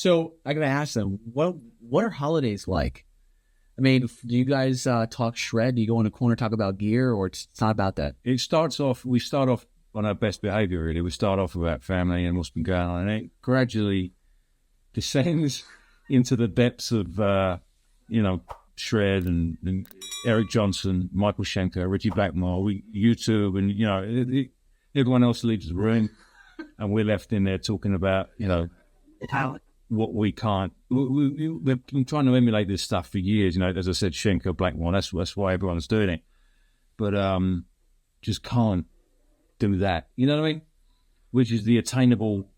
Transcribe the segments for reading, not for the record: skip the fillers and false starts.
So I gotta ask them, what are holidays like? I mean, do you guys talk shred? Do you go in a corner talk about gear, or it's not about that? We start off on our best behavior, really. We start off about family and what's been going on, and it gradually descends into the depths of, Shred and Eric Johnson, Michael Schenker, Richie Faulkner, YouTube, and, everyone else leaves the room, and we're left in there talking about, what we can't. We've been trying to emulate this stuff for years, as I said, Schenker, Blackmore, that's why everyone's doing it. But just can't do that, you know what I mean? Which is the unattainable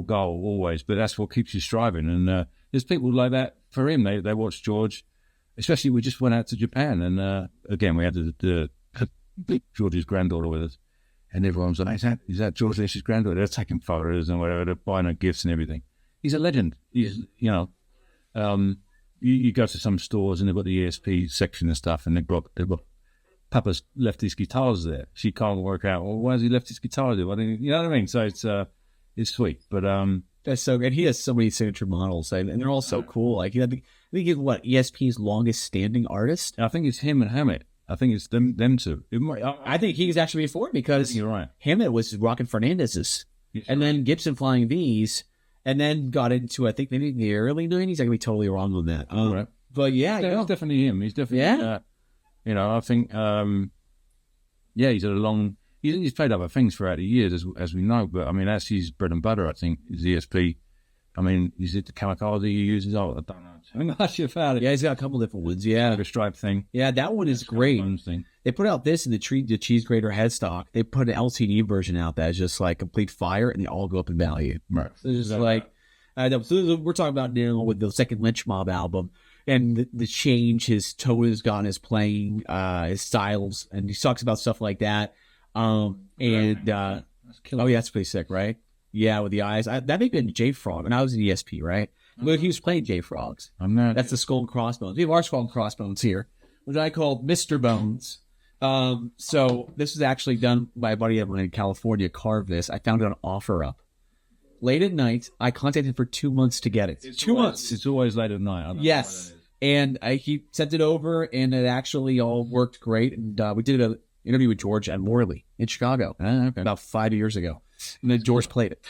goal always, but that's what keeps you striving. And there's people like that for him. They watch George, especially we just went out to Japan, and again we had the George's granddaughter with us, and everyone's like, is that George Lynch's granddaughter? They're taking photos and whatever, they're buying her gifts and everything. He's a legend. He's, you go to some stores and they've got the ESP section and stuff, and they've got Papa's left his guitars there. She can't work out, well, why has he left his guitar there? You know what I mean? So it's sweet. But that's so good. He has so many signature models, and they're all so cool. Like, I think he's ESP's longest standing artist. I think it's him and Hammett. I think it's them two. I think he's actually before, because you're right. Hammett was rocking Fernandez's, and then Gibson Flying V's, and then got into, I think, maybe the early 90s. I could be totally wrong on that. Right. But yeah, it's definitely him. He's definitely I think he's had a long. He's played other things throughout the years, as we know. But I mean, that's his bread and butter. I think is ESP. I mean, is it the kamikaze he uses? Oh, I don't know. I'm not sure about it. Yeah, he's got a couple different ones. Yeah, the stripe thing. Yeah, that one is great. Thing. They put out this in the cheese grater headstock. They put an LCD version out that is just like complete fire, and they all go up in value. Right. So it's just like, so we're talking about now with the second Lynch Mob album, and the change his tone has gone, his playing, his styles, and he talks about stuff like that. Oh yeah, that's pretty sick, right? Yeah, with the eyes. That may have been J-Frog, and I was in ESP, right? But he was playing J-Frogs. I'm not. That's the Skull and Crossbones. We have our Skull and Crossbones here, which I call Mr. Bones. So this was actually done by a buddy of mine in California, carved this. I found it on OfferUp. Late at night, I contacted him for 2 months to get it. It's 2 months. It's always late at night. Yes. And he sent it over, and it actually all worked great. And we did an interview with George at Morley in Chicago about 5 years ago. And then George played it.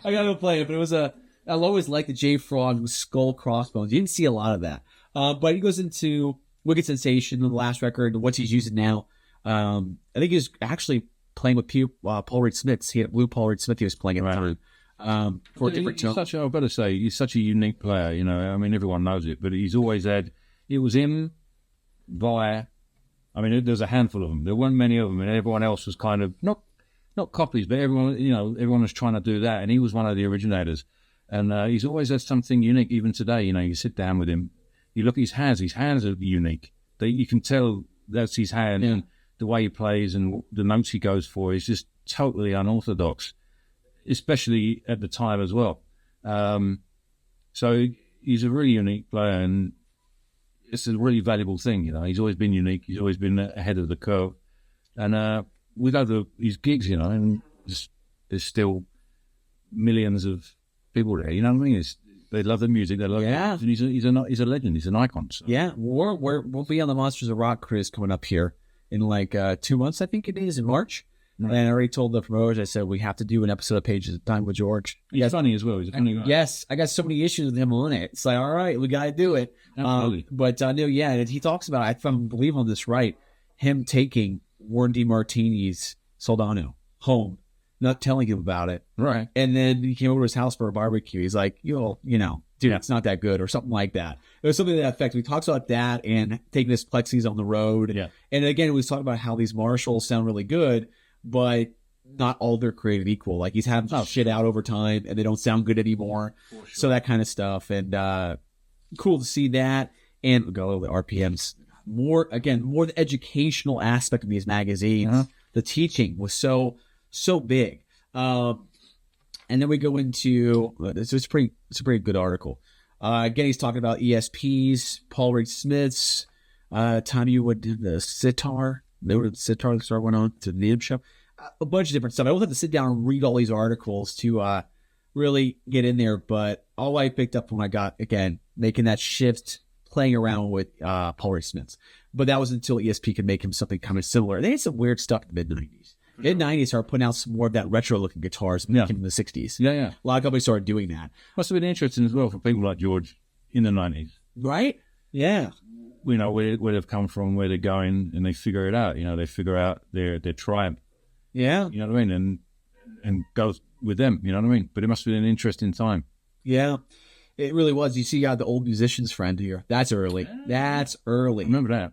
I got to play it, but it was I'll always like the J-Frog Skull Crossbones. You didn't see a lot of that. But he goes into Wicked Sensation, the last record, what he's using now. I think he was actually playing with Paul Reed Smith. He had Blue Paul Reed Smith he was playing at the time. For a different tone. I've got to say, he's such a unique player, I mean, everyone knows it, but he's always had, it was him via, I mean, there's a handful of them. There weren't many of them, and everyone else was kind of, not copies, but everyone was trying to do that, and he was one of the originators. And he's always had something unique, even today. You sit down with him, you look at his hands are unique. You can tell that's his hand, and the way he plays and the notes he goes for is just totally unorthodox, especially at the time as well. So he's a really unique player, and it's a really valuable thing. He's always been unique. He's always been ahead of the curve. And we go to his gigs, and there's still millions of people there. You know what I mean? They love the music. They love and he's a legend. He's an icon. So. Yeah, we'll be on the Monsters of Rock cruise coming up here in like 2 months. I think it is in March. Right. And I already told the promoters, I said we have to do an episode of Pages of Time with George. He's funny as well. He's a funny guy. Yes, I got so many issues with him on it. It's like, all right, we got to do it. Absolutely. But and he talks about, if I believe on this right, him taking Warren DeMartini's Soldano home, not telling him about it. Right. And then he came over to his house for a barbecue. He's like, dude, it's not that good, or something like that. It was something to that effect. We talked about that and taking his Plexis on the road. Yeah. And again, we was talking about how these Marshalls sound really good, but not all they're created equal. Like, he's having shit out over time, and they don't sound good anymore. Sure. So that kind of stuff. And cool to see that. And we'll go over the RPMs. More the educational aspect of these magazines. Uh-huh. The teaching was so big. And then we go into it's a pretty good article. Again, he's talking about ESPs, Paul Reed Smith's. Time you would do the sitar. They were the sitar that went on to the show. A bunch of different stuff. I always have to sit down and read all these articles to really get in there. But all I picked up when I got, again, making that shift, playing around with Paul Ray Smiths. But that was until ESP could make him something kind of similar. They had some weird stuff in the mid-90s. Mid-90s started putting out some more of that retro-looking guitars in the 60s. Yeah, yeah. A lot of companies started doing that. Must have been interesting as well for people like George in the 90s. Right? Yeah. You know, where they've come from, where they're going, and they figure it out. You know, they figure out their tribe. Yeah. You know what I mean? And go with them, you know what I mean? But it must have been an interesting time. Yeah. It really was. You see, you got the old musicians friend here. That's early. That's early. I remember that.